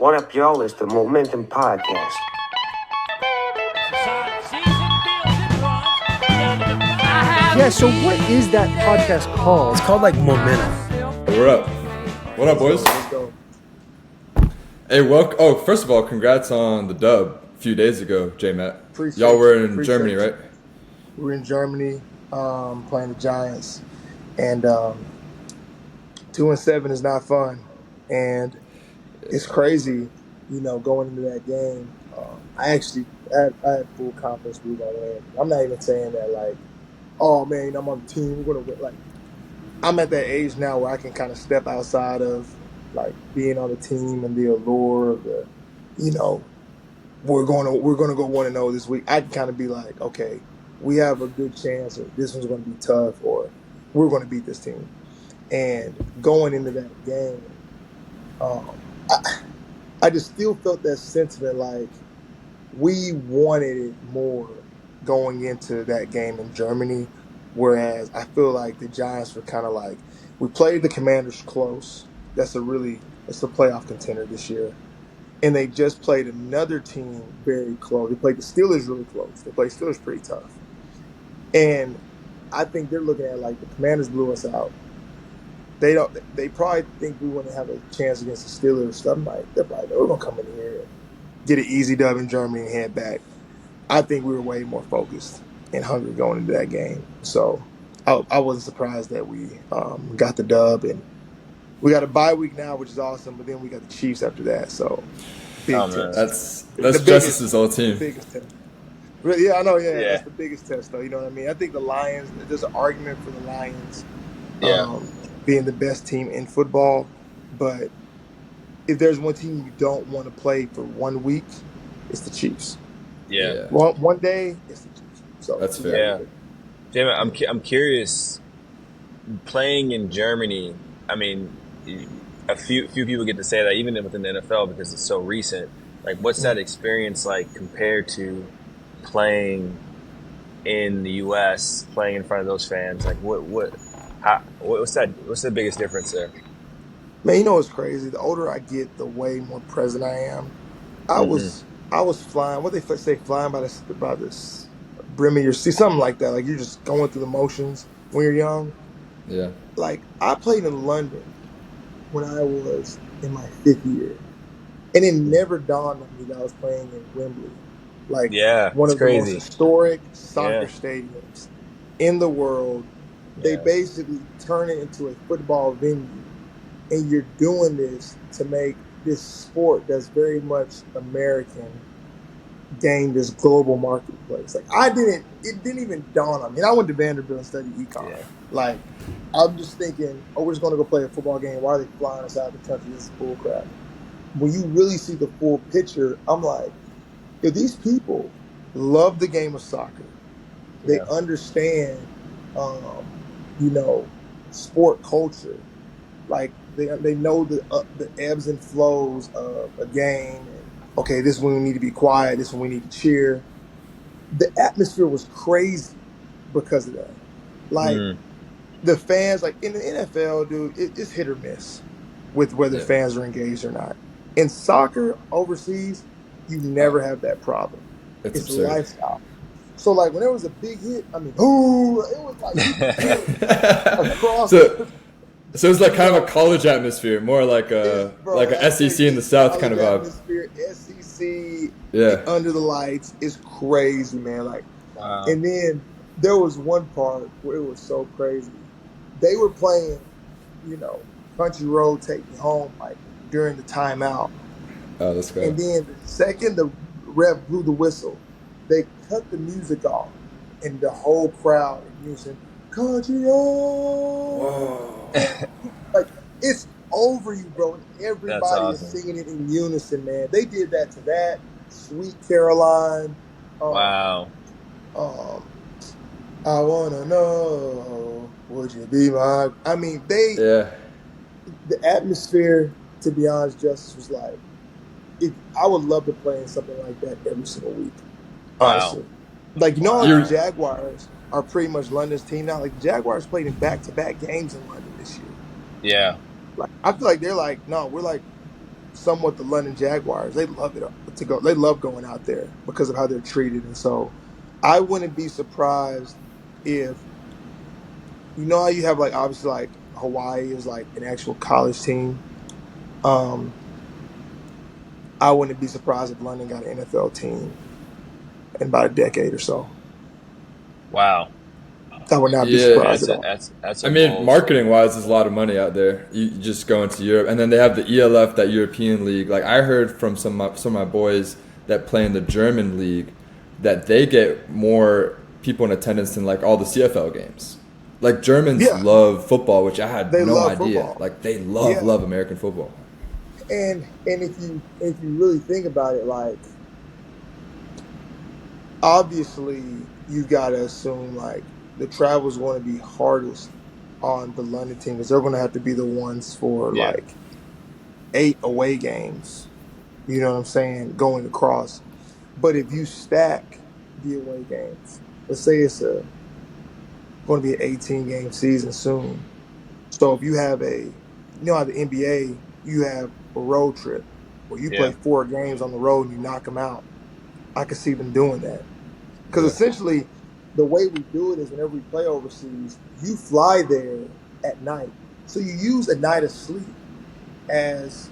What up, y'all? It's the Momentum Podcast. Yeah, so what is that podcast called? It's called like Momentum. We're up. What up, boys? Let's go. Hey, welcome. Oh, first of all, congrats on the dub a few days ago, J-Matt. Y'all were in Germany, right? We were in Germany playing the Giants, and 2-7 is not fun, and it's crazy, going into that game. I had full confidence we were going to win. I'm not even saying that like, oh man, I'm on the team, we're going to win. Like, I'm at that age now where I can kind of step outside of like being on the team and the allure of the, we're going to go 1-0 this week. I can kind of be like, okay, we have a good chance, or this one's going to be tough, or we're going to beat this team. And going into that game, I just still felt that sentiment like we wanted it more going into that game in Germany, whereas I feel like the Giants were kind of like, we played the Commanders close. It's a playoff contender this year. And they just played another team very close. They played the Steelers really close. They played Steelers pretty tough. And I think they're looking at like the Commanders blew us out. They probably think we wouldn't have a chance against the Steelers. So I'm like, they're probably, we're going to come in here and get an easy dub in Germany and head back. I think we were way more focused and hungry going into that game. So I wasn't surprised that we got the dub. And we got a bye week now, which is awesome. But then we got the Chiefs after that. So big test. That's Justice's old team. The biggest test. Yeah, I know. Yeah, that's the biggest test, though. You know what I mean? I think the Lions. There's an argument for the Lions being the best team in football, but if there's one team you don't want to play for 1 week, it's the Chiefs. Yeah. One day, it's the Chiefs. So that's fair. Yeah. Damn, I'm curious. Playing in Germany, I mean, a few people get to say that even within the NFL because it's so recent. Like, what's that experience like compared to playing in the U.S., playing in front of those fans? Like, what's the biggest difference there? Man, what's crazy? The older I get, the way more present I am. I was flying. What they say, flying by this brim of your seat, something like that. Like you're just going through the motions when you're young. Yeah. Like I played in London when I was in my 5th year, and it never dawned on me that I was playing in Wembley, like one of the most historic soccer stadiums in the world. They basically turn it into a football venue. And you're doing this to make this sport that's very much American gain this global marketplace. Like it didn't even dawn on me. And I went to Vanderbilt and studied econ. Yeah. Like I'm just thinking, we're just going to go play a football game. Why are they flying us out of the country? This is bull crap. When you really see the full picture, I'm like, if these people love the game of soccer, they understand, sport culture. Like they know the ebbs and flows of a game. And, okay, this one we need to be quiet. This one we need to cheer. The atmosphere was crazy because of that. Like the fans, like in the NFL, dude, it's hit or miss with whether fans are engaged or not. In soccer overseas, you never have that problem. It's a lifestyle. So like when there was a big hit, I mean, ooh, it was like across. So it's like kind of a college atmosphere, more like a SEC in the South kind of vibe. Atmosphere, SEC, under the lights is crazy, man. Like, wow. And then there was one part where it was so crazy. They were playing, Country Road, Take Me Home, like during the timeout. Oh, that's good. And then the second the ref blew the whistle, they cut the music off, and the whole crowd in unison, Country Road. Whoa. Like it's over you, bro. And everybody is singing it in unison, man. They did that to that Sweet Caroline. Wow. I wanna know, would you be my? I mean, the atmosphere. To be honest, Justice was like, I would love to play in something like that every single week. Honestly, wow. Like the Jaguars are pretty much London's team now. Like the Jaguars played in back-to-back games in London this year. Yeah. Like I feel like they're like, no, we're like somewhat the London Jaguars. They love it to go. They love going out there because of how they're treated, and so I wouldn't be surprised if how you have like obviously like Hawaii is like an actual college team. I wouldn't be surprised if London got an NFL team in about a decade or so. Wow. I would not be surprised at all. That's I mean, marketing wise, there's a lot of money out there. You just go into Europe, and then they have the ELF, that European league. Like I heard from some of my boys that play in the German league, that they get more people in attendance than like all the CFL games. Like Germans love football, which I had no idea. Football. Like they love American football. And if you really think about it, like obviously you gotta assume like the travel is going to be hardest on the London team because they're going to have to be the ones for like 8 away games. You know what I'm saying? Going across. But if you stack the away games, let's say it's going to be an 18-game season soon. So if you have how the NBA, you have a road trip where you play 4 games on the road and you knock them out. I could see them doing that. Because essentially, the way we do it is whenever we play overseas, you fly there at night. So you use a night of sleep as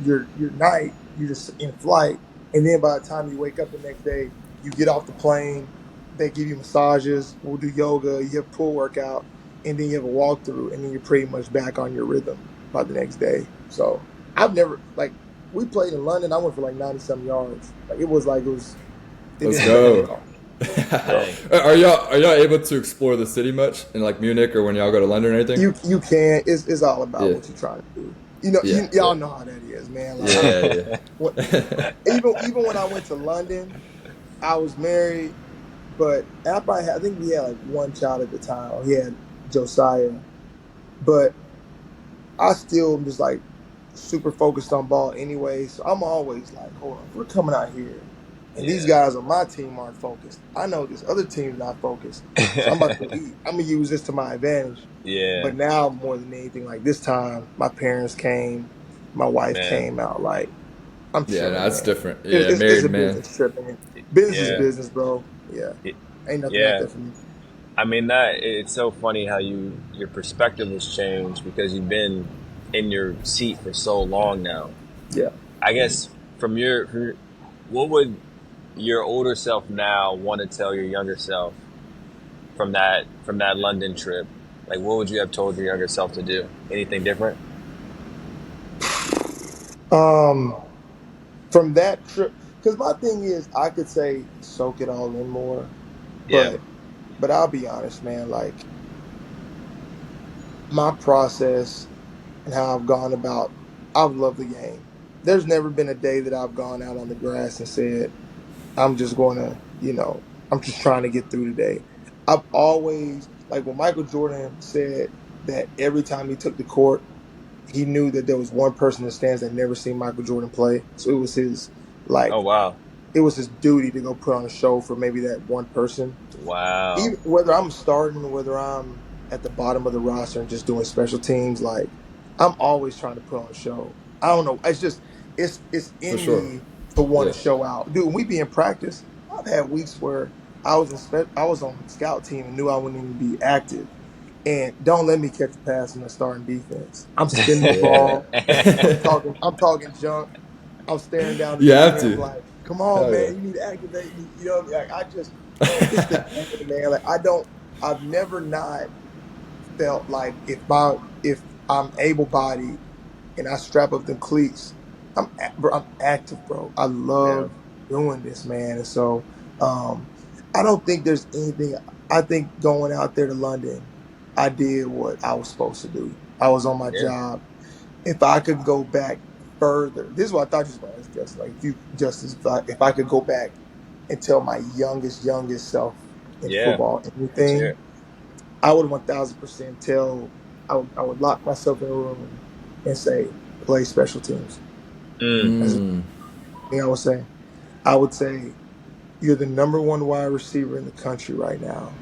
your night. You're just in flight. And then by the time you wake up the next day, you get off the plane. They give you massages. We'll do yoga. You have a pool workout. And then you have a walkthrough. And then you're pretty much back on your rhythm by the next day. So I've never, we played in London. I went for 90-some yards. Let's go. Are y'all able to explore the city much in like Munich or when y'all go to London or anything? You can. It's all about what you're trying to do. Y'all know how that is, man. Even when I went to London, I was married, but I think we had like one child at the time. He had Josiah, but I still am just like super focused on ball anyway. So I'm always like, hold on, we're coming out here. And these guys on my team aren't focused. I know this other team's not focused. So I'm about to eat. I'm going to use this to my advantage. Yeah. But now, more than anything, like this time, my parents came, my wife came out. Like, I'm chilling. Yeah, that's different. It's married a man. Business trip, man. Business is business, bro. Yeah. Ain't nothing like that for me. I mean, it's so funny how your perspective has changed because you've been in your seat for so long now. Yeah. I guess what would your older self now want to tell your younger self from that London trip? Like, what would you have told your younger self to do? Anything different? From that trip, because my thing is, I could say soak it all in more, but I'll be honest, man. Like my process and how I've gone about, I've loved the game. There's never been a day that I've gone out on the grass and said, I'm just going to, I'm just trying to get through today. I've always, like when Michael Jordan said that every time he took the court, he knew that there was one person in the stands that never seen Michael Jordan play. So it was his, oh, wow. It was his duty to go put on a show for maybe that one person. Wow. Even whether I'm starting, whether I'm at the bottom of the roster and just doing special teams, like I'm always trying to put on a show. I don't know. It's just, it's in me to want to show out. Dude, when we be in practice, I've had weeks where I was on the scout team and knew I wouldn't even be active. And don't let me catch a pass in the starting defense. I'm spinning the ball. I'm talking junk. I'm staring down the game like, come on, man, you need to activate me. You know, like it's the man. Like I've never not felt like if I'm able-bodied and I strap up the cleats, I'm active, bro. I love doing this, man. And so I don't think there's anything. I think going out there to London, I did what I was supposed to do. I was on my job. If I could go back further, this is what I thought you was going to ask, Justin. If I could go back and tell my youngest self in football anything, I would 1,000% tell. I would lock myself in a room and say, play special teams. I would say, you're the number one wide receiver in the country right now,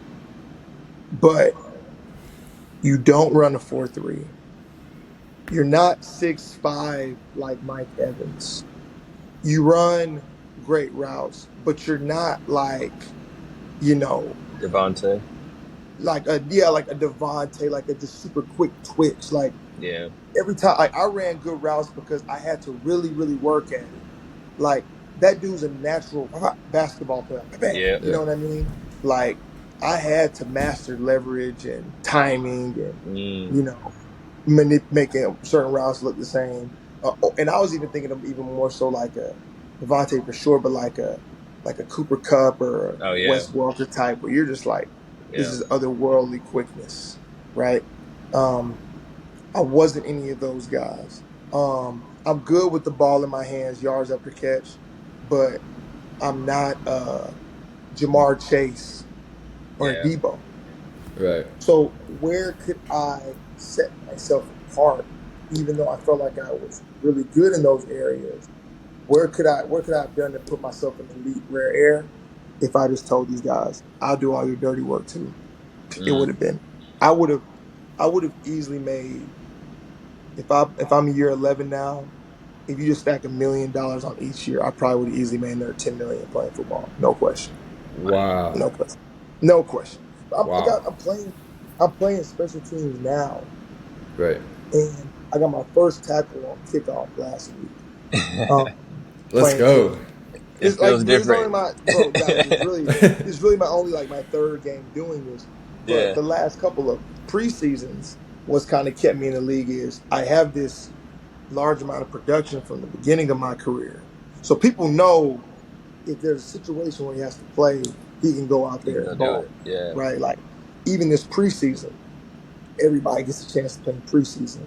but you don't run a 4-3. You're not 6'5" like Mike Evans. You run great routes, but you're not like, you know, Devontae. like a Devontae, like a just super quick twitch. Like Yeah. every time, like I ran good routes because I had to really, really work at it. Like that dude's a natural basketball player. Bam, Yeah. you know what I mean? Like I had to master leverage and timing and Mm. you know making certain routes look the same. And I was even thinking of even more so like a Devontae for sure, but like a Cooper Cup or a Oh yeah. Wes Walker type, where you're just like, this Yeah. is otherworldly quickness, right? I wasn't any of those guys. I'm good with the ball in my hands, yards after catch, but I'm not Jamar Chase or Yeah. Debo. Right. So where could I set myself apart, even though I felt like I was really good in those areas? What could I have done to put myself in elite rare air if I just told these guys, I'll do all your dirty work too? It Mm. would have been I would have easily made if I'm in year 11 now, if you just stack $1 million on each year, I probably would have easily made another 10 million playing football. No question. Wow. No question. No question. Wow. I'm playing special teams now, Right. and I got my first tackle on kickoff last week. Um, Let's playing go. team. It It's like, feels but it's only different. my bro, guys. It's really my only like my third game doing this. But Yeah. the last couple of preseasons, what's kind of kept me in the league is I have this large amount of production from the beginning of my career. So people know if there's a situation where he has to play, he can go out You can there go and do ball. it. Yeah. Right? Like even this preseason, everybody gets a chance to play in preseason.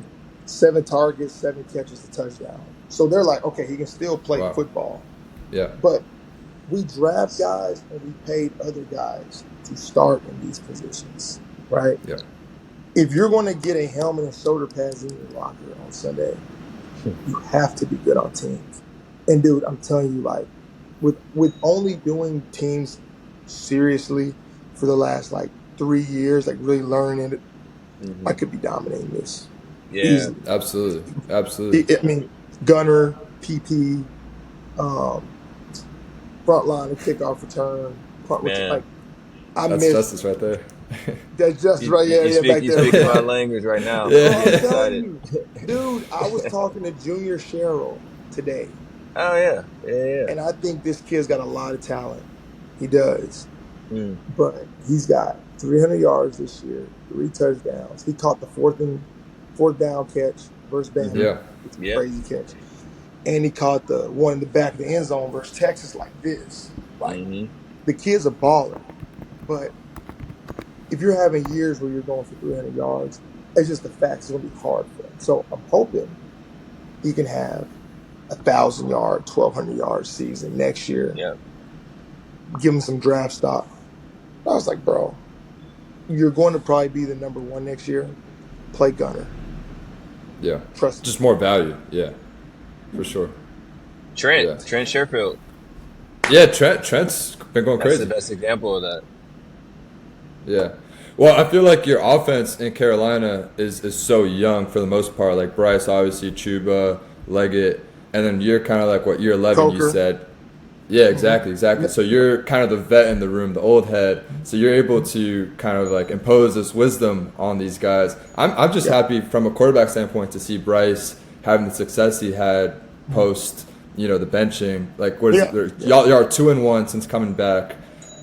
7 targets, 7 catches, a touchdown. So they're like, okay, he can still play Wow. football. Yeah. But we draft guys and we paid other guys to start in these positions, right? Yeah. If you're going to get a helmet and shoulder pads in your locker on Sunday, you have to be good on teams. And dude, I'm telling you, like, with only doing teams seriously for the last like 3 years, like really learning it, I Mm-hmm. could be dominating this Yeah. easily. Absolutely. Absolutely. I mean, gunner, PP, um, front line and kickoff return, punt return. Man. Like I That's missed justice right there. that's just right. Yeah, You yeah, speak back you there. speaking my language right now. Bro, I'm I'm getting Yeah. telling excited. you, dude. I was talking to Junior Sherrill today, Oh yeah. Yeah. and I think this kid's got a lot of talent. He does, Yeah. Mm. but he's got 300 yards this year, 3 touchdowns. He caught the fourth down catch versus Mm-hmm. Bama. Yeah. It's a Yep. crazy catch, and he caught the one in the back of the end zone versus Texas like this. Like Mm-hmm. the kid's a baller, but if you're having years where you're going for 300 yards, it's just the fact it's going to be hard for him. So I'm hoping he can have 1,000 yard, 1,200 yard season next year. Yep. Give him some draft stock. I was like, bro, you're going to probably be the number 1 next year. Play gunner. Yeah. Trust me. Just more value. Yeah. For sure. Trent. Yeah. Trent Sherfield. Yeah. Trent's been going That's crazy. the best example of that. Yeah. Well, I feel like your offense in Carolina is so young for the most part. Like Bryce, obviously, Chuba, Leggett, and then you're kind of like what year 11 you Coker. said. Yeah, exactly. Yeah. So you're kind of the vet in the room, the old head. So you're able to kind of like impose this wisdom on these guys. I'm just happy from a quarterback standpoint to see Bryce having the success he had post, the benching. Like what is it? Y'all are 2-1 since coming back.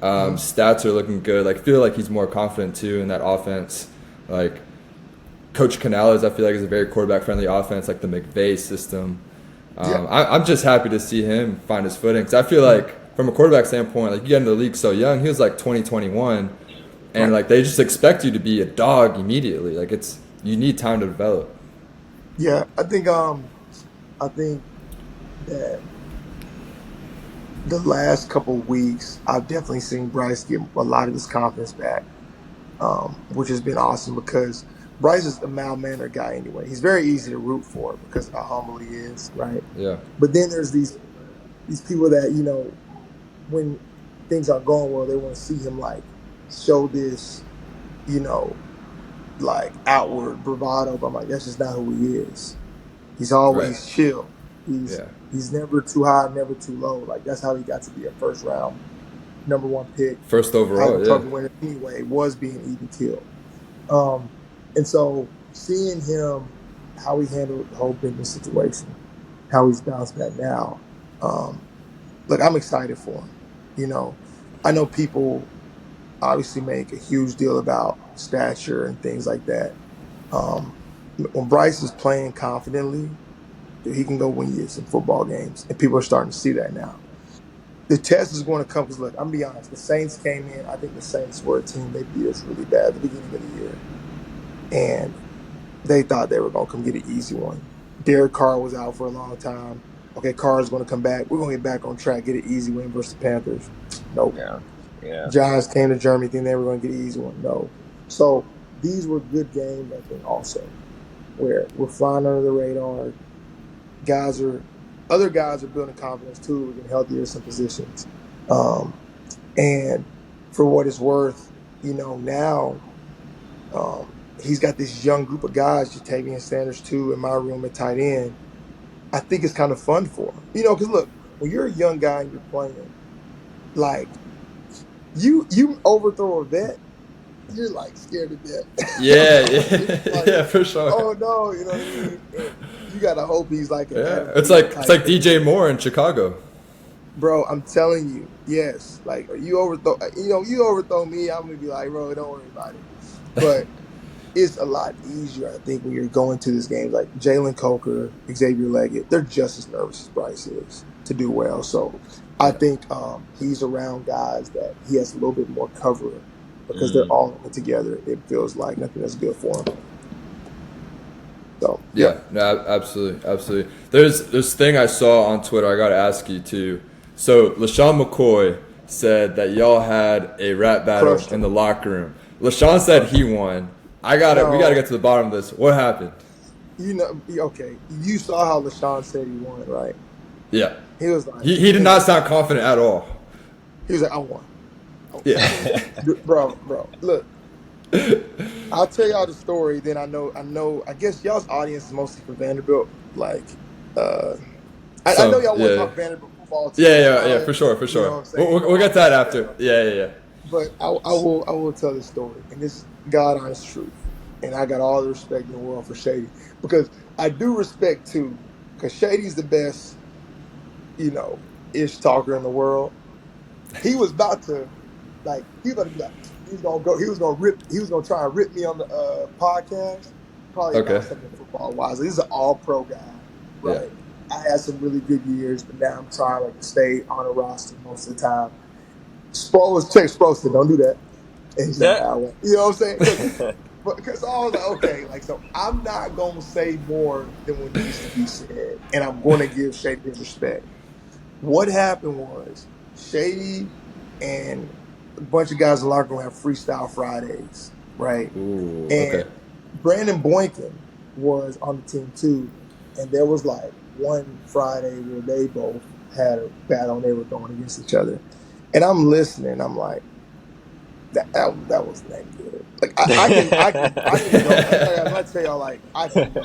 Stats are looking good. Like feel like he's more confident too in that offense. Like Coach Canales, I feel like is a very quarterback friendly offense, like the McVay system. I'm just happy to see him find his footing because I feel like from a quarterback standpoint, like you get in the league so young, he was like 2021, and like they just expect you to be a dog immediately. Like you need time to develop. Yeah, I think that the last couple of weeks, I've definitely seen Bryce get a lot of his confidence back, which has been awesome because Bryce is a mild-mannered guy anyway. He's very easy to root for because of how humble he is, right? Yeah. But then there's these people that, when things aren't going well, they want to see him like show this, like outward bravado, but I'm like, that's just not who he is. He's Right. always chill. Yeah. He's never too high, never too low. Like that's how he got to be a first round #1 pick. First overall. Heisman Yeah. Trophy winner anyway, was being even killed. And so seeing him, how he handled the whole business situation, how he's bounced back now. Look, I'm excited for him. You know, I know people obviously make a huge deal about stature and things like that. When Bryce is playing confidently, dude, he can go win you some football games, and people are starting to see that now. The test is going to come because, look, I'm gonna be honest. The Saints came in. I think the Saints were a team they beat us really bad at the beginning of the year, and they thought they were going to come get an easy one. Derek Carr was out for a long time. Okay, Carr's going to come back. We're going to get back on track, get an easy win versus the Panthers. Nope. Yeah. Giants came to Germany, thinking they were going to get an easy one. No. So these were good games, I think, also, where we're flying under the radar. Other guys are building confidence too. We're getting healthier in some positions. And for what it's worth, now he's got this young group of guys, Jatavian Sanders too, in my room at tight end. I think it's kind of fun for him. Because look, when you're a young guy and you're playing, like you overthrow a vet, you're like scared to death. Yeah. Like, yeah. For sure. Oh no, you know what I mean? And you gotta hope he's like It's like DJ Moore in Chicago. Bro, I'm telling you, yes. Like you overthrow me, I'm gonna be like, bro, don't worry about it. But it's a lot easier, I think, when you're going to this game. Like Jalen Coker, Xavier Leggett, they're just as nervous as Bryce is to do well. So I think he's around guys that he has a little bit more cover because they're all in it together. It feels like nothing that's good for him. So yeah, no, absolutely. There's this thing I saw on Twitter. I got to ask you too. So LeSean McCoy said that y'all had a rap battle in the locker room. LeSean said he won. We gotta get to the bottom of this. What happened? Okay. You saw how LeSean said he won, right? Yeah. He was like, he did not sound confident at all. He was like, I won. Yeah. bro, look. I'll tell y'all the story. Then I I guess y'all's audience is mostly for Vanderbilt. Like, I know y'all want to talk Vanderbilt football too. Yeah, for sure. You know what I'm saying? We'll get to that after. Yeah. But I will tell this story, and this God honest truth, and I got all the respect in the world for Shady, because I do respect too, because Shady's the best, ish talker in the world. He was about to, he was gonna try and rip me on the podcast, probably about something football wise. He's an all pro guy, right? Yeah. I had some really good years, but now I'm trying to stay on a roster most of the time. Check Sproles said, don't do that. And he's like, you know what I'm saying? Because I was like, okay, so I'm not going to say more than what needs to be said. And I'm going to give Shady his respect. What happened was Shady and a bunch of guys in the locker room have Freestyle Fridays, right? Ooh, and Brandon Boykin was on the team too. And there was one Friday where they both had a battle and they were going against each other. And I'm listening. I'm like, that wasn't that good. I can go. I'm not tell y'all I can go.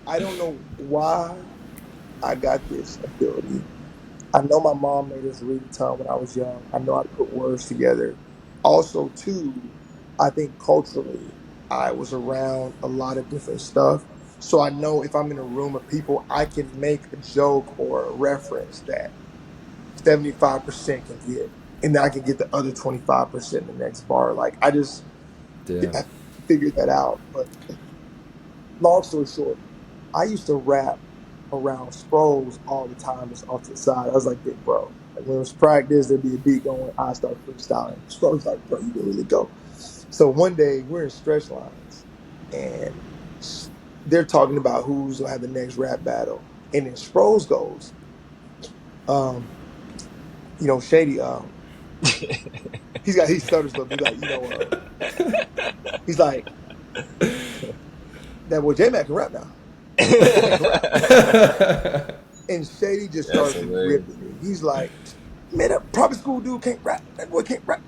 I don't know why I got this ability. I know my mom made us read a ton when I was young. I know how to put words together. Also, too, I think culturally, I was around a lot of different stuff. So I know if I'm in a room of people, I can make a joke or a reference that 75% can get, and then I can get the other 25% in the next bar. I figured that out. But long story short, I used to rap around Sproles all the time, just off to the side. I was like, big bro. When it was practice, there'd be a beat going, I start freestyling. Sproles was like, bro, you can really go. So one day we're in stretch lines, and they're talking about who's gonna have the next rap battle, and then Sproles goes, Shady, he stutters a little bit. He's like, that boy J-Mac can rap now. And Shady just starts ripping me. He's like, man, that private school dude can't rap. That boy can't rap.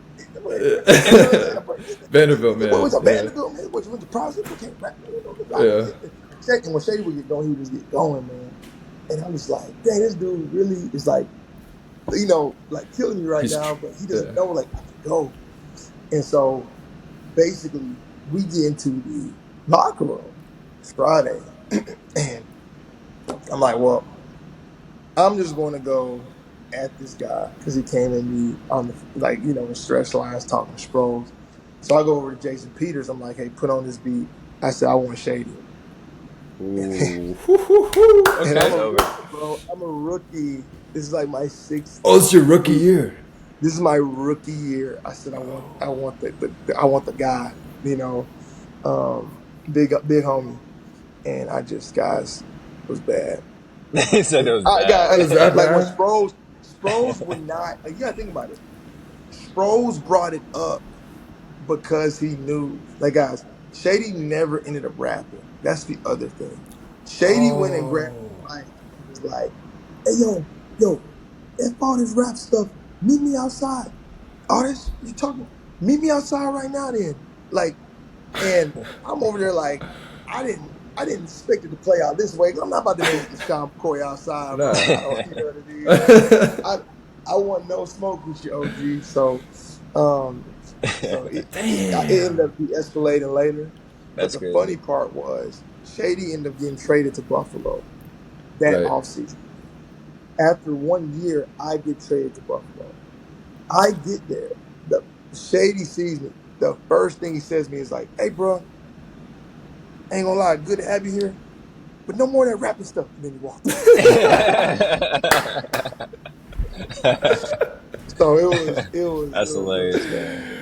Vanderbilt, man. What was a Yeah. Vanderbilt, man? What you went to Providence? You can't rap, you know, Yeah. and when Shady would get going, he would just get going, man. And I was like, dang, this dude really is like, you know, like killing me right now, but he doesn't know like I can go. And so basically we get into the locker room Friday, and I'm like, well, I'm just going to go at this guy because he came at me on the like, you know, in stretch lines talking Sproles. So I go over to Jason Peters. I'm like, hey, put on this beat. I said, I want Shady. Ooh. And I'm Okay. a rookie, bro. I'm a rookie. This is like my sixth. Oh, it's your rookie year. This is my rookie year. I said, I want I want the guy, you know, big homie. And I just, guys, it was bad. He said it was I got Is that like when bad? Sproles would not. Like, you gotta think about it. Sproles brought it up because he knew. Like, guys, Shady never ended up rapping. That's the other thing. Shady went and grabbed the mic and was like, "Hey, yo, F all this rap stuff. Meet me outside. All this you talking? Meet me outside right now, then." Like, and I'm over there like, I didn't expect it to play out this way. 'Cause I'm not about to meet LeSean McCoy outside, bro. No. I don't, you know what I mean? Like, I want no smoke with you, OG. So it ended up de-escalating later. But That's the crazy. funny part was Shady ended up getting traded to Buffalo that Right. offseason. After 1 year, I get traded to Buffalo. I get there. The Shady sees me. The first thing he says to me is like, "Hey, bro, ain't gonna lie, good to have you here, but no more of that rapping stuff." And then he walked away. So it was That's hilarious, man.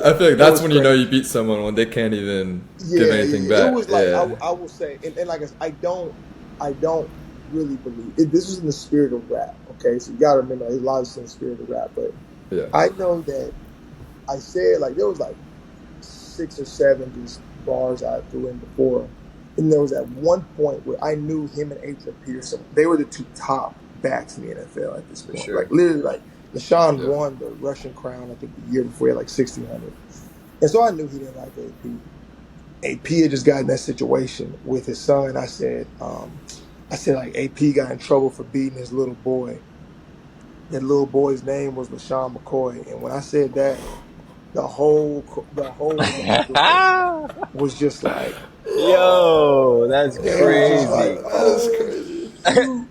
I feel like that's when you know crazy. you beat someone, when they can't even Yeah, give anything back. It was like Yeah. I will say, and like I said, I don't really believe it. This was in the spirit of rap. Okay, so you gotta remember, there's a lot of in the spirit of rap, but Yeah. I know that I said like there was like 6 or 7 these bars I threw in before, and there was at one point where I knew him and Adrian Peterson, they were the 2 top backs in the NFL at this point. sure. Like literally, like LeSean Yeah. won the Russian crown, I think, the year before, he had like 1,600, and so I knew he didn't like AP. AP had just got in that situation with his son. I said like AP got in trouble for beating his little boy. That little boy's name was LeSean McCoy, and when I said that, the whole was just like, Yo, that's they was just like, crazy. That is crazy. shoot.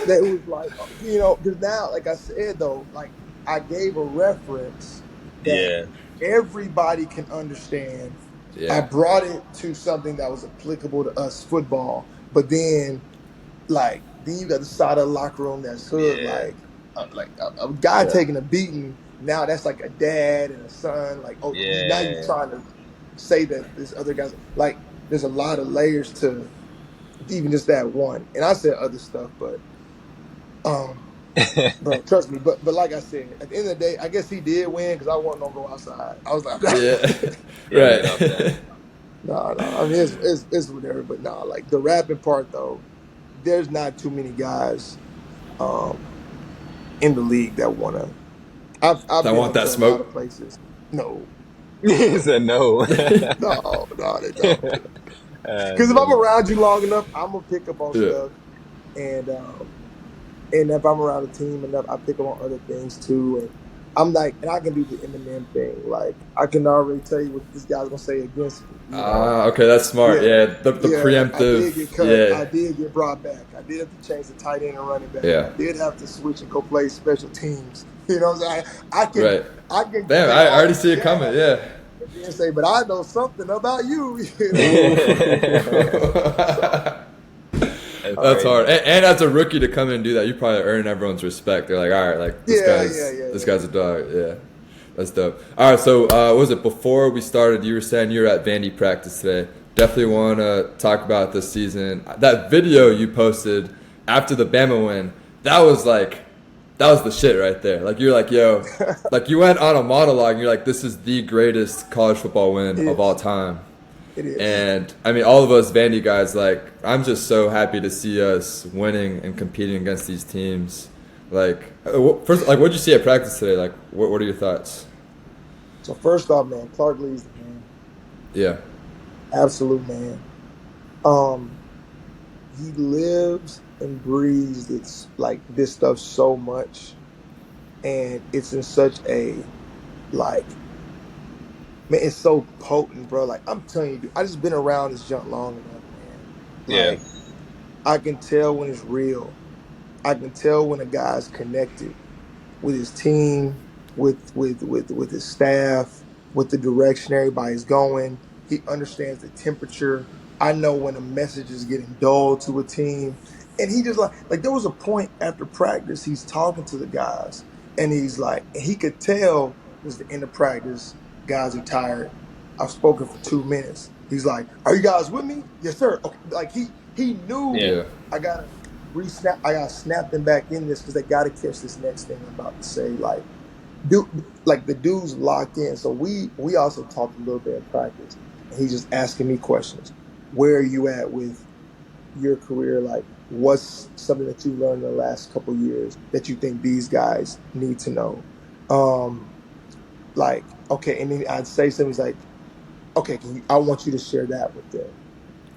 They was like, you know, because now, like I said though, like I gave a reference that everybody can understand. I Yeah. brought it to something that was applicable to us football, but then you got the side of the locker room that's hood, Yeah. like a guy taking a beating. Now that's like a dad and a son. Like, oh, now you're Yeah. trying to say that this other guy's like. There's a lot of layers to even just that one. And I said other stuff, but bro, trust me. But like I said, at the end of the day, I guess he did win because I wasn't gonna go outside. I was like, Yeah. Right. no. I mean, it's whatever. But no, like the rapping part though, there's not too many guys in the league that wanna. I've I been want that into a lot smoke. of places. No, He said no. they don't. Because if I'm around you long enough, I'm gonna pick up on Yeah. stuff, and if I'm around a team enough, I pick up on other things too. And I'm like, and I can do the Eminem thing. Like I can already tell you what this guy's gonna say against me. You know? Okay, that's smart. Yeah, the preemptive. I did get cut. Yeah. I did get brought back. I did have to change the tight end and running back. Yeah. I did have to switch and go play special teams. You know what I'm saying? I can. Right. I can. Damn, I already see it coming. Yeah. And then say, but I know something about you. That's hard. And as a rookie to come in and do that, you probably earn everyone's respect. They're like, all right, like this guy's a dog. Yeah, that's dope. All right, so what was it before we started? You were saying you were at Vandy practice today. Definitely want to talk about this season. That video you posted after the Bama win, that was the shit right there. Like you're like, yo, like you went on a monologue and you're like, this is the greatest college football win of all time. It is. And I mean, all of us Vandy guys, like, I'm just so happy to see us winning and competing against these teams. Like, first, like, what did you see at practice today? Like, what are your thoughts? So first off, man, Clark Lee's the man. Yeah. Absolute man. Um, he lives and breathes it's like this stuff so much, and it's in such a like man, it's so potent, bro. Like I'm telling you, dude, I just been around this junk long enough, man. Yeah. Like I can tell when it's real. I can tell when a guy's connected with his team, with his staff, with the direction everybody's going. He understands the temperature. I know when a message is getting dull to a team. And he just like there was a point after practice, he's talking to the guys, and he's like, and he could tell this is the end of practice, guys are tired. I've spoken for 2 minutes. He's like, "Are you guys with me?" "Yes, sir." Okay, like he knew Yeah. Yeah. I gotta re-snap. I gotta snap them back in this because they gotta catch this next thing I'm about to say. Like, dude, like the dude's locked in. So we also talked a little bit in practice, and he's just asking me questions. Where are you at with your career? Like, what's something that you learned in the last couple of years that you think these guys need to know? Um, like, okay, and then I'd say something. He's like, okay, I want you to share that with them.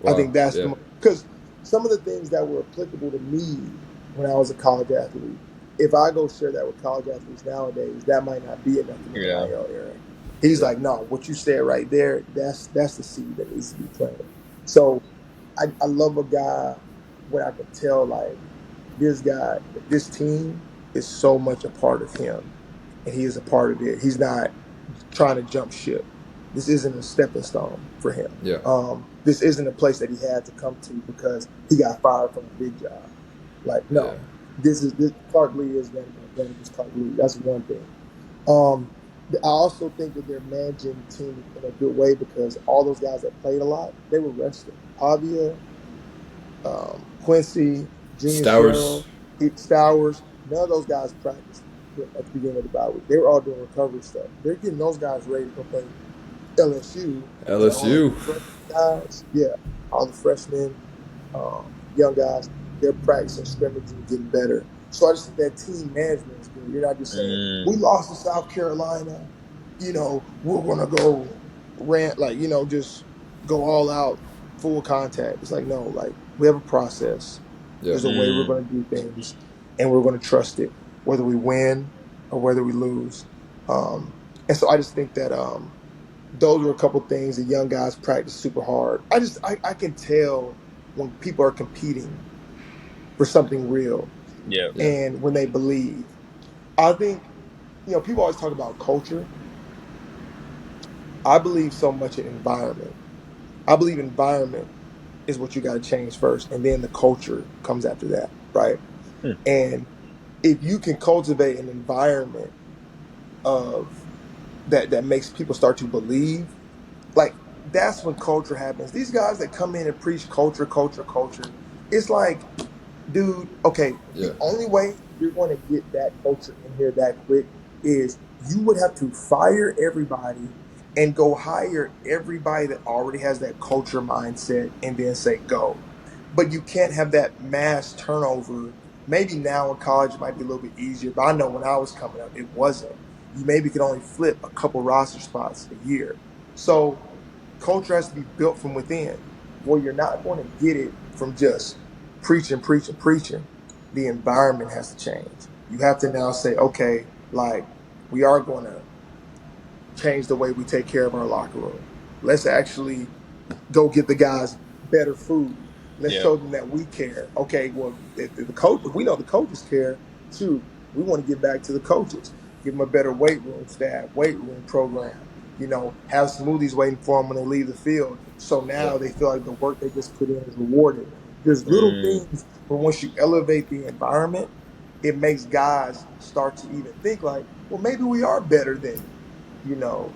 I Wow. think that's Yeah. because some of the things that were applicable to me when I was a college athlete, if I go share that with college athletes nowadays, that might not be enough in the Yeah. NIL era. He's Yeah. like, no, what you said right there, that's the seed that needs to be planted. So I love a guy when I can tell like this guy, this team is so much a part of him, and he is a part of it. He's not trying to jump ship. This isn't a stepping stone for him. Yeah. This isn't a place that he had to come to because he got fired from a big job. Like, Yeah. no, this Clark Lee is Vanderbilt. Vanderbilt's Clark Lee. That's one thing. Um, I also think that they're managing the team in a good way because all those guys that played a lot, they were resting. Avia, Quincy, Junior Stowers. Searle, Stowers, none of those guys practiced at the beginning of the bye week. They were all doing recovery stuff. They're getting those guys ready to go play LSU, and all of the LSU. freshman guys, yeah, all the freshmen, young guys, they're practicing scrimmaging and getting better. So I just think that team management is good. You're not just saying we Mm. lost to South Carolina, we're gonna go rant like just go all out, full contact. It's like no, like we have a process. Yeah. There's a way we're Mm. gonna do things, and we're gonna trust it, whether we win or whether we lose. And so I just think that those were a couple things the young guys practice super hard. I can tell when people are competing for something real Yeah. Yeah. and when they believe. I think, people always talk about culture. I believe so much in environment. I believe environment is what you got to change first, and then the culture comes after that, right? Hmm. And if you can cultivate an environment of that makes people start to believe, like that's when culture happens. These guys that come in and preach culture, culture, culture, it's like, dude, okay, Yeah. the only way you're going to get that culture in here that quick is you would have to fire everybody and go hire everybody that already has that culture mindset and then say go. But you can't have that mass turnover. Maybe now in college it might be a little bit easier, but I know when I was coming up, it wasn't. You maybe could only flip a couple roster spots a year. So culture has to be built from within. Well, you're not going to get it from just preaching, preaching, preaching. The environment has to change. You have to now say, okay, like we are going to change the way we take care of our locker room. Let's actually go get the guys better food. Let's Yeah. show them that we care. Okay, well, if the coach, if we know the coaches care, shoot, we want to get back to the coaches. Give them a better weight room staff, weight room program. Have smoothies waiting for them when they leave the field. So Yeah. now they feel like the work they just put in is rewarded. There's little Mm. things where once you elevate the environment, it makes guys start to even think like, well, maybe we are better than, you know,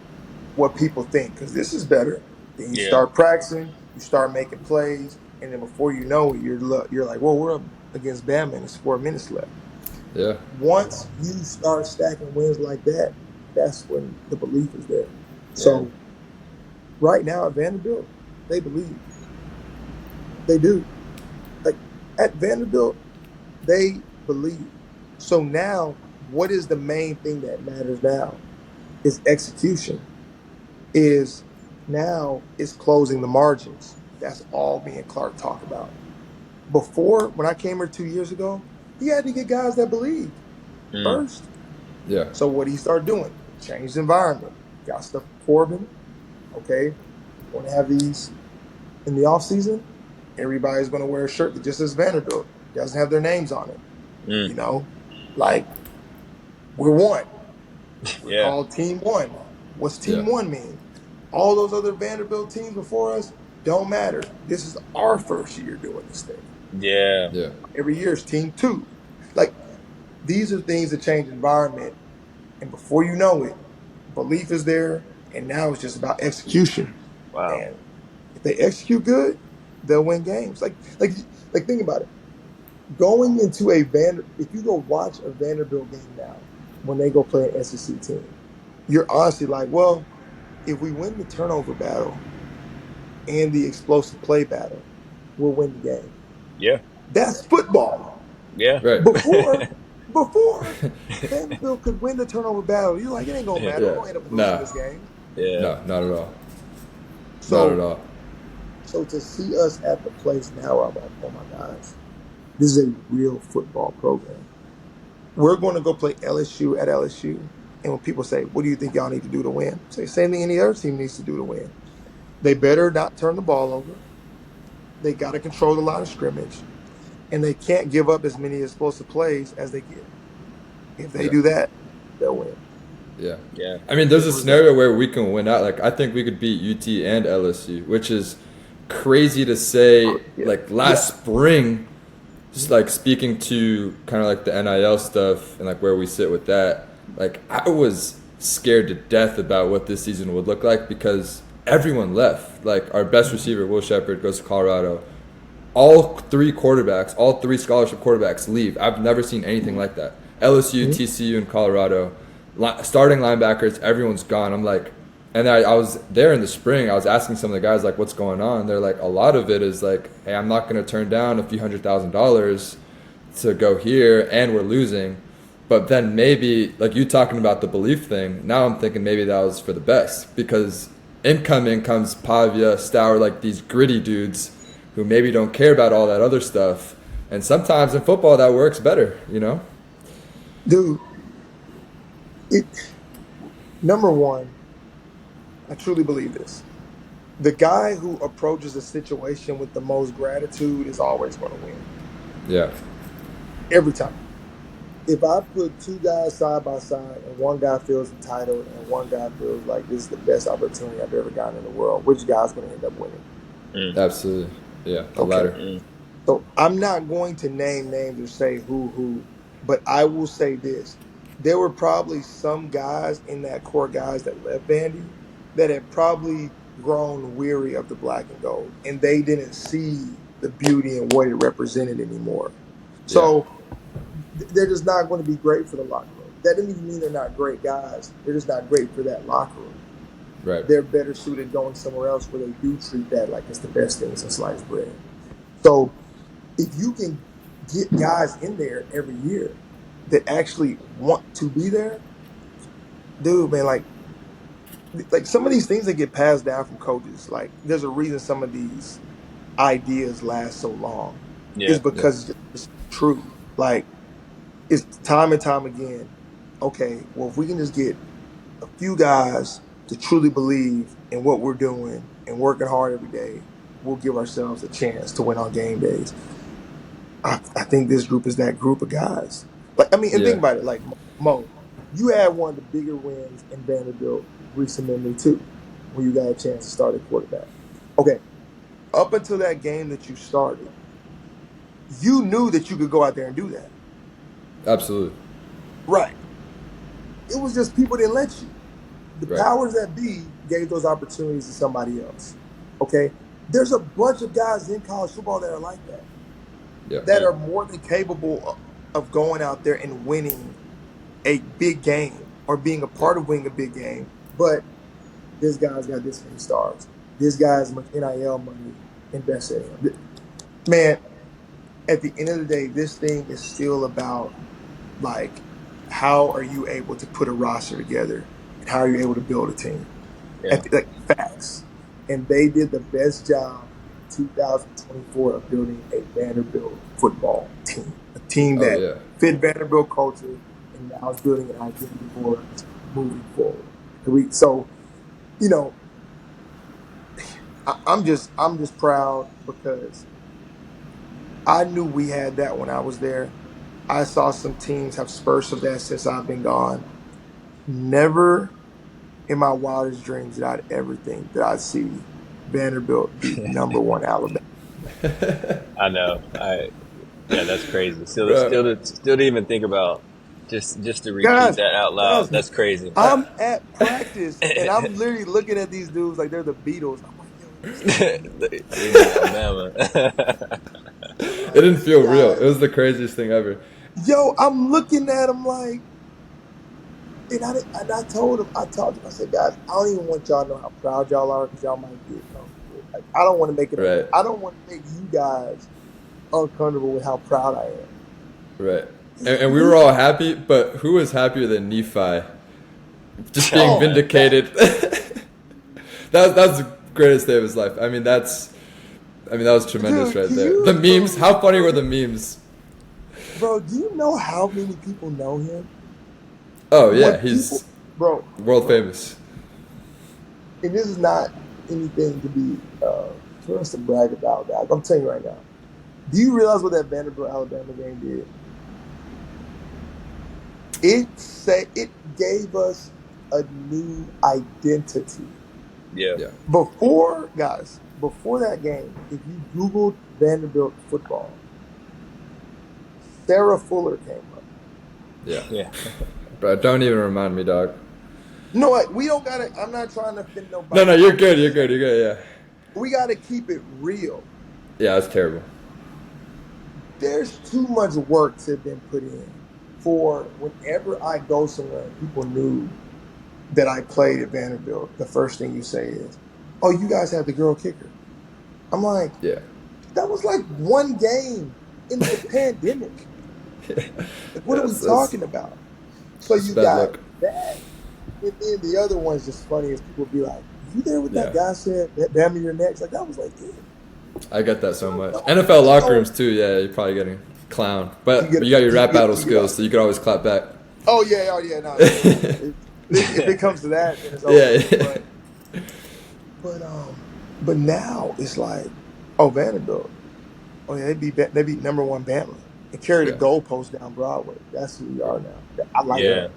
what people think because this is better. Then you Yeah. start practicing, you start making plays, and then before you know it, you're like, well, we're up against Bama and there's 4 minutes left. Yeah. Once you start stacking wins like that, that's when the belief is there. Yeah. So right now at Vanderbilt, they believe. They do. Like at Vanderbilt, they believe. So now, what is the main thing that matters now? It's execution. Is now it's closing the margins. That's all me and Clark talk about. Before, when I came here 2 years ago, he had to get guys that believed Mm. first. Yeah. So what he started doing? Changed the environment. Got stuff for Corbin. Okay, want to have these in the off season. Everybody's going to wear a shirt that just says Vanderbilt. Doesn't have their names on it. Mm. You know, like we're one. We're Yeah. called Team One. What's Team Yeah. One mean? All those other Vanderbilt teams before us don't matter. This is our first year doing this thing. Yeah. Yeah. Every year is Team Two. Like these are things that change environment, and before you know it, belief is there, and now it's just about execution. Wow. And if they execute good, they'll win games. Like think about it. Going into if you go watch a Vanderbilt game now, when they go play an SEC team, you're honestly like, well, if we win the turnover battle and the explosive play battle, we'll win the game. Yeah. That's football. Yeah. Right. Before Vanderbilt could win the turnover battle, you're like, it ain't gonna matter. Yeah. We're gonna end up losing Nah. this game. Yeah. No, not at all. So, Not at all. So to see us at the place now, I'm like, oh my gosh, this is a real football program. We're going to go play LSU at LSU. And when people say, what do you think y'all need to do to win? I say, same thing any other team needs to do to win. They better not turn the ball over. They got to control the line of scrimmage. And they can't give up as many explosive plays as they get. If they do that, they'll win. Yeah. Yeah. I mean, there's a scenario where we can win out. Like, I think we could beat UT and LSU, which is crazy to say. Yeah. Like, last spring, just like speaking to kind of like the NIL stuff and like where we sit with that, like, I was scared to death about what this season would look like because everyone left. Like, our best receiver, Will Shepherd, goes to Colorado. All three scholarship quarterbacks leave. I've never seen anything like that. LSU, TCU, and Colorado. Starting linebackers, everyone's gone. I'm like, and I was there in the spring. I was asking some of the guys, like, what's going on? They're like, a lot of it is like, hey, I'm not going to turn down a few $100,000 to go here, and we're losing. But then maybe, like you talking about the belief thing, now I'm thinking maybe that was for the best because incoming comes Pavia, Stour, like these gritty dudes who maybe don't care about all that other stuff. And sometimes in football that works better, you know? Dude, number one, I truly believe this. The guy who approaches a situation with the most gratitude is always going to win. Yeah. Every time. If I put two guys side by side and one guy feels entitled and one guy feels like this is the best opportunity I've ever gotten in the world, which guy's going to end up winning? Absolutely. Yeah, the latter. So I'm not going to name names or say who, but I will say this. There were probably some guys in that core guys that left Vandy that had probably grown weary of the black and gold, and they didn't see the beauty and what it represented anymore. So they're just not going to be great for the locker room. That doesn't even mean they're not great guys. They're just not great for that locker room. Right. They're better suited going somewhere else where they do treat that like it's the best thing since sliced bread. So if you can get guys in there every year that actually want to be there, dude, man, like some of these things that get passed down from coaches, like there's a reason some of these ideas last so long. It's because it's true. Like it's time and time again. Okay, well, if we can just get a few guys to truly believe in what we're doing and working hard every day, we'll give ourselves a chance to win on game days. I think this group is that group of guys. Like, I mean, and think about it. Like, Mo, you had one of the bigger wins in Vanderbilt recent memory too, when you got a chance to start at quarterback. Okay, up until that game that you started, you knew that you could go out there and do that. Absolutely. Right. It was just people didn't let you. The powers that be gave those opportunities to somebody else. Okay? There's a bunch of guys in college football that are like that. That are more than capable of going out there and winning a big game or being a part of winning a big game. But this guy's got this many stars. This guy has much NIL money invested in him. Man, at the end of the day, this thing is still about, like, how are you able to put a roster together how you're able to build a team. Yeah. Like facts. And they did the best job in 2024 of building a Vanderbilt football team. A team that fit Vanderbilt culture and now is building an identity for moving forward. So, you know, I'm just proud because I knew we had that when I was there. I saw some teams have spurts of that since I've been gone. Never in my wildest dreams did I ever think that I'd see Vanderbilt be #1 Alabama. I know. Yeah, that's crazy. Still to even think about. Just to repeat that out loud. That's crazy. I'm at practice and I'm literally looking at these dudes like they're the Beatles. I'm like, yo, Alabama. It didn't feel real. It was the craziest thing ever. Yo, I'm looking at them like, and I told him, I said, guys, I don't even want y'all to know how proud y'all are because y'all might get uncomfortable. Like, I don't want to make it. Right. I don't want to make you guys uncomfortable with how proud I am. Right. And we were all happy, but who was happier than Nephi? Just being vindicated. that was the greatest day of his life. I mean, that was tremendous. Dude, right there. The memes. How funny were the memes? Bro, do you know how many people know him? Oh yeah, he's world famous. And this is not anything to be for us to brag about, guys. I'm telling you right now. Do you realize what that Vanderbilt Alabama game did? It gave us a new identity. Yeah. Before that game, if you Googled Vanderbilt football, Sarah Fuller came up. Yeah. Bro, don't even remind me, dog. No, we don't gotta. I'm not trying to offend nobody. No, you're good. Yeah. We gotta keep it real. Yeah, it's terrible. There's too much work to have been put in for whenever I go somewhere, people knew that I played at Vanderbilt. The first thing you say is, "Oh, you guys have the girl kicker." I'm like, yeah, that was like one game in the pandemic. Like, what are we talking about? So you got that, and then the other one's just funny as people be like, "You there with that guy said that Bama you're next?" Like that was like, yeah. I get that so much. NFL locker rooms too. Yeah, you're probably getting clowned, but you got your rap battle skills, so you can always clap back. Oh yeah. No. If it comes to that, then it's over. Yeah. But now it's like, oh, Vanderbilt. Oh yeah, they beat #1 Bama and carry the goalpost down Broadway. That's who we are now. I like that.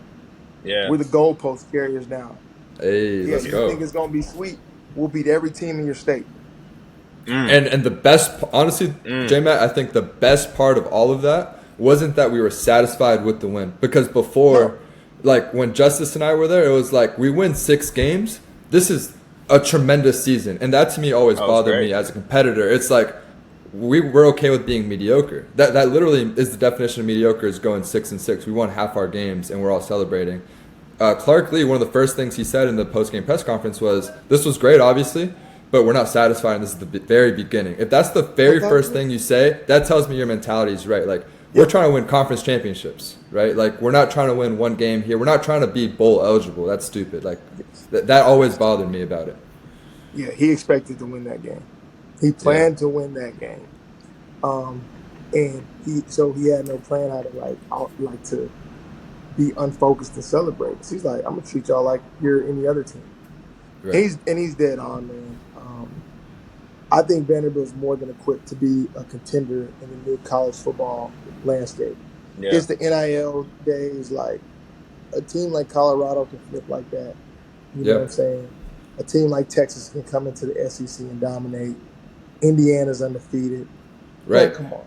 Yeah. We're the goalpost carriers now. Hey, let's go. You think it's gonna be sweet? We'll beat every team in your state. And the best, honestly, J-Matt, I think the best part of all of that wasn't that we were satisfied with the win. Because before, like when Justice and I were there, it was like, we win 6 games. This is a tremendous season. And that to me always bothered me as a competitor. It's like, we're okay with being mediocre. That literally is the definition of mediocre, is going 6-6. We won half our games and we're all celebrating. Clark Lee, one of the first things he said in the post-game press conference was, this was great, obviously, but we're not satisfied, and this is the very beginning. If that's the very first thing you say, that tells me your mentality is right. Like, we're trying to win conference championships, right? Like, we're not trying to win one game here. We're not trying to be bowl eligible. That's stupid. Like, that always bothered me about it. Yeah, he expected to win that game. He planned to win that game. And he had no plan how to to be unfocused and celebrate. So he's like, I'm gonna treat y'all like you're any other team. Right. He's dead on, man. I think Vanderbilt's more than equipped to be a contender in the new college football landscape. Yeah. It's the NIL days. Like a team like Colorado can flip like that. You know what I'm saying? A team like Texas can come into the SEC and dominate. Indiana's undefeated. Right. Like, come on.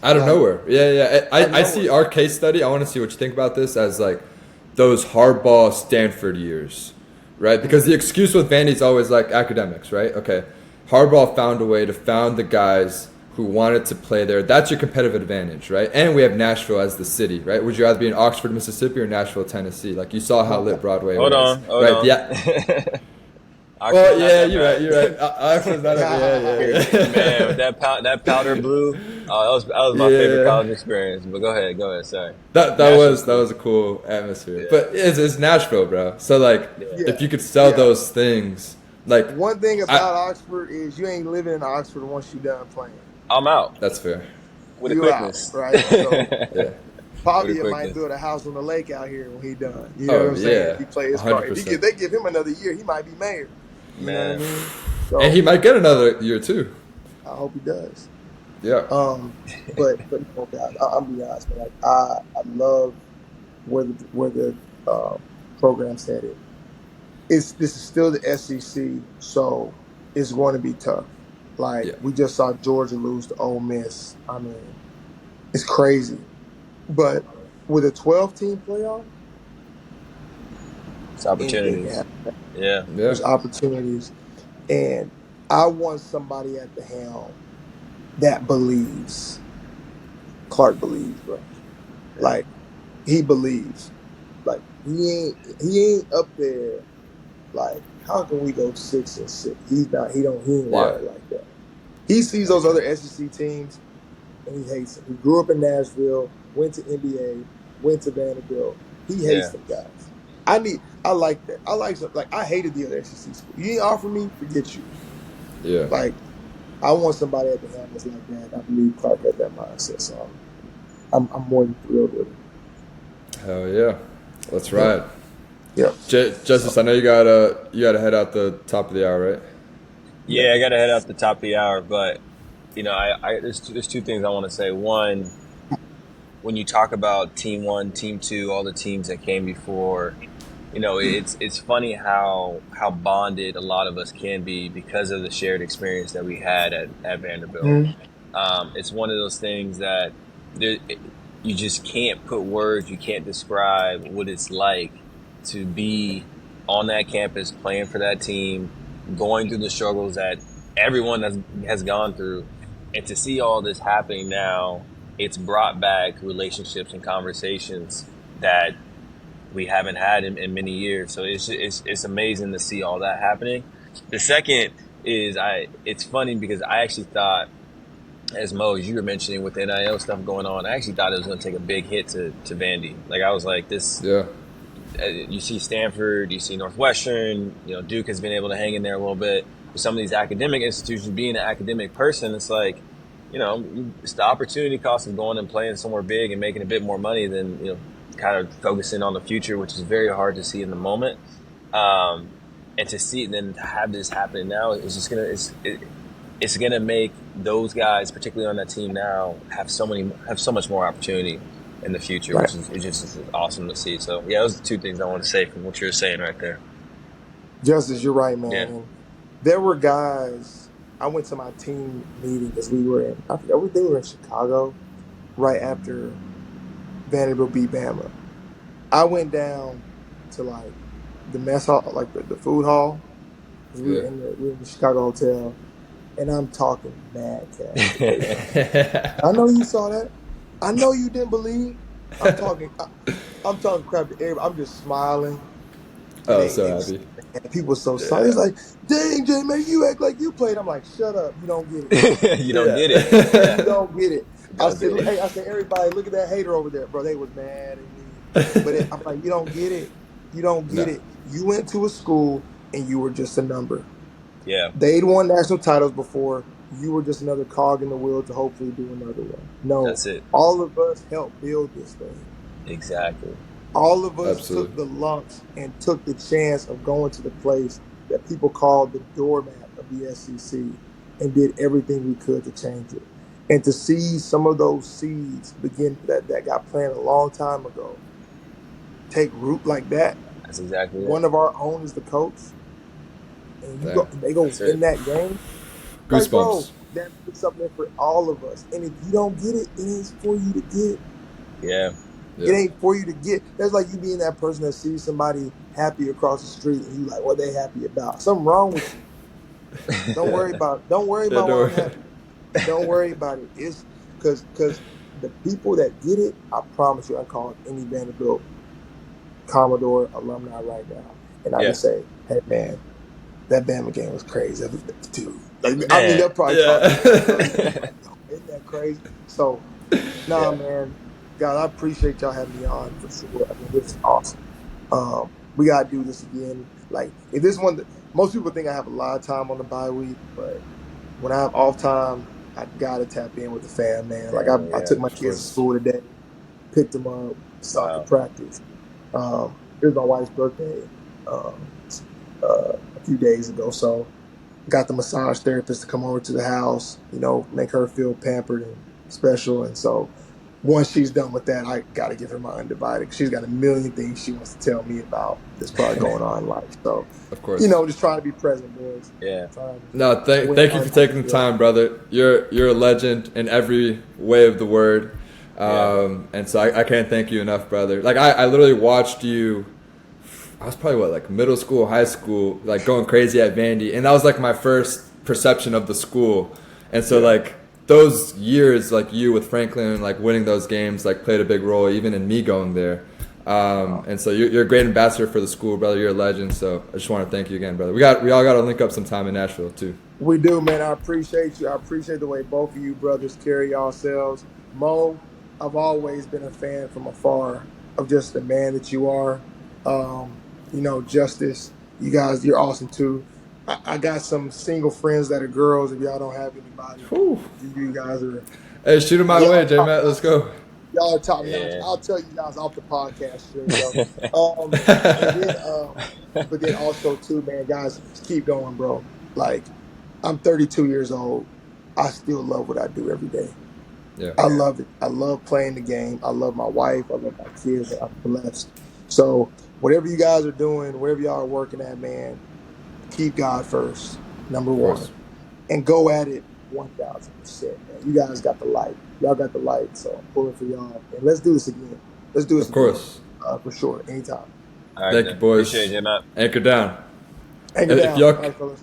Out of nowhere. Yeah. I see our case study. I want to see what you think about this as like those hardball Stanford years, right? Because the excuse with Vandy is always like academics, right? Okay. Harbaugh found a way to found the guys who wanted to play there. That's your competitive advantage, right? And we have Nashville as the city, right? Would you rather be in Oxford, Mississippi, or Nashville, Tennessee? Like you saw how lit Broadway was. Hold on. Yeah. Oxford's Well, not yeah, that you're bad. right. You're right. Oxford's not. Man, with Yeah. that powder blue, that was my favorite Yeah. college experience. But go ahead. Sorry. That Nashville's that cool. was a cool atmosphere. Yeah, But it's Nashville, bro. So like, yeah, if Yeah, you could sell yeah. those things, like, One thing I about Oxford is you ain't living in Oxford once you're done playing. I'm out that's fair. with a You out, quickness. right? So Yeah. With a Pavia might quickness. build a house on the lake out here when he done. You know what Oh I'm saying? If yeah, he play his card, if he 100%. get they give him another year, he might be mayor. You know what I Man, mean? And he So might get another year too. I hope he does. Yeah. But no, guys, I'm be honest, man. Like I love where the program's headed. This is still the SEC, so it's going to be tough. Like Yeah. we just saw Georgia lose to Ole Miss. I mean, it's crazy. But with a 12-team playoff, it's anything can opportunities. happen. Yeah, Yeah. There's opportunities, and I want somebody at the helm that believes. Clark believes, bro. Like he believes. Like he ain't up there. Like how can we go 6-6? He's not. He ain't Yeah. wired like that. He sees those other SEC teams and he hates them. He grew up in Nashville, went to NBA, went to Vanderbilt. He hates yeah. them guys. I like that. I hated the other SEC school. You ain't offer me, forget you. Yeah. Like I want somebody at the helm that's like that. I believe Clark has that mindset. So I'm more than thrilled with it. Hell yeah. Let's Yeah. ride. Yeah. Justice, I know you gotta head out the top of the hour, right? Yeah. Yeah, I gotta head out the top of the hour, but there's two things I want to say. One, when you talk about team one, team two, all the teams that came before, it's funny how bonded a lot of us can be because of the shared experience that we had at Vanderbilt. Mhm. It's one of those things that there, you just can't put words, you can't describe what it's like to be on that campus playing for that team, going through the struggles that everyone has gone through, and to see all this happening now. It's brought back relationships and conversations that we haven't had in many years. So it's amazing to see all that happening. The second is it's funny because I actually thought, as Mo, as you were mentioning with the NIL stuff going on, I actually thought it was going to take a big hit to Vandy. Like I was like, Yeah. you see Stanford, you see Northwestern, Duke has been able to hang in there a little bit. With some of these academic institutions, being an academic person, it's like, it's the opportunity cost of going and playing somewhere big and making a bit more money than, kind of focusing on the future, which is very hard to see in the moment. And to see, then to have this happening now, it's gonna make those guys, particularly on that team now, have so much more opportunity in the future, Right. which is just awesome to see. So yeah, those are the two things I want to say from what you're saying right there. Justice, you're right, man. Yeah, And there were guys. I went to my team meeting because we were in. I forget. We were in Chicago right after Vanderbilt beat Bama. I went down to like the mess hall, like the food hall, because Yeah. we were in the Chicago hotel, and I'm talking mad cash to pay for it. I know you saw that. I know you didn't believe. I'm talking. I'm talking crap to everybody. I'm just smiling, and Oh, they so was happy. and people were so sorry. It's like, dang, Jay, man, you act like you played. I'm like, shut up. You don't get it. you don't get it. Yeah. You don't get it. You I don't said, get it. hey, everybody, look at that hater over there, bro. They was mad at me, but I'm like, you don't get it. You don't get No. it. You went to a school and you were just a number. Yeah, They'd won national titles before. You were just another cog in the wheel to hopefully do another one. No, that's it. all of us helped build this thing. Exactly. All of us took Absolutely. the lumps and took the chance of going to the place that people called the doormat of the SEC and did everything we could to change it. And to see some of those seeds begin that got planted a long time ago take root like that. That's exactly it. One of our own is the coach, and Damn. they go That's win it. that game. Like, bro, Goosebumps. that puts something for all of us. And if you don't get it, it ain't for you to get. Yeah. It Yeah. ain't for you to get. That's like you being that person that sees somebody happy across the street and you like, what they happy about? Something wrong with you. Don't worry about it. Don't worry Yeah, about don't why I'm worry. happy. Don't worry about it. It's because the people that get it, I promise you, I call any Vanderbilt Commodore alumni right now. And I Yeah. just say, hey man, That Bama game was crazy, dude. Like, I mean, Man. they'll probably talk about it. Like, yo, isn't that crazy? So, nah, Yeah. man, guys, I appreciate y'all having me on for sure. I mean, this is awesome. We gotta do this again. Like, if this one, most people think I have a lot of time on the bye week, but when I have off time, I gotta tap in with the fam, man. Like, I Yeah. took my Of kids to course. school today, picked them up, soccer Wow. practice. It was my wife's birthday a few days ago, so got the massage therapist to come over to the house, make her feel pampered and special. And so once she's done with that, I got to give her my undivided. She's got a million things she wants to tell me about that's probably going on in life. So, Of course. just trying to be present, boys. Yeah. Trying to No, thank you for taking the time, brother. You're a legend in every way of the word, and so I can't thank you enough, brother. Like I literally watched you. I was probably like middle school, high school, like going crazy at Vandy, and that was like my first perception of the school. And so like those years, like you with Franklin, like winning those games, like played a big role even in me going there. And so you're a great ambassador for the school, brother. You're a legend. So I just want to thank you again, brother. We all got to link up sometime in Nashville too. We do, man. I appreciate you. I appreciate the way both of you brothers carry yourselves. Mo, I've always been a fan from afar of just the man that you are. Justice, you guys, you're awesome too. I got some single friends that are girls. If y'all don't have anybody, Whew. you guys are. Hey, shoot him my way, J Matt. Let's go. Y'all are top notch. Yeah. I'll tell you guys off the podcast. But then also too, man, guys, just keep going, bro. Like, I'm 32 years old. I still love what I do every day. Yeah. I love it. I love playing the game. I love my wife. I love my kids. I'm blessed. So whatever you guys are doing, wherever y'all are working at, man, keep God first, number one, and go at it 1,000%. Man, you guys got the light. Y'all got the light. So I'm pulling for y'all. And let's do this again. Let's do this. Of course. Again, for sure. Anytime. All right, Thank you, boys. Appreciate it, J-Matt. Anchor down. Anchor down. If y'all, all right, fellas.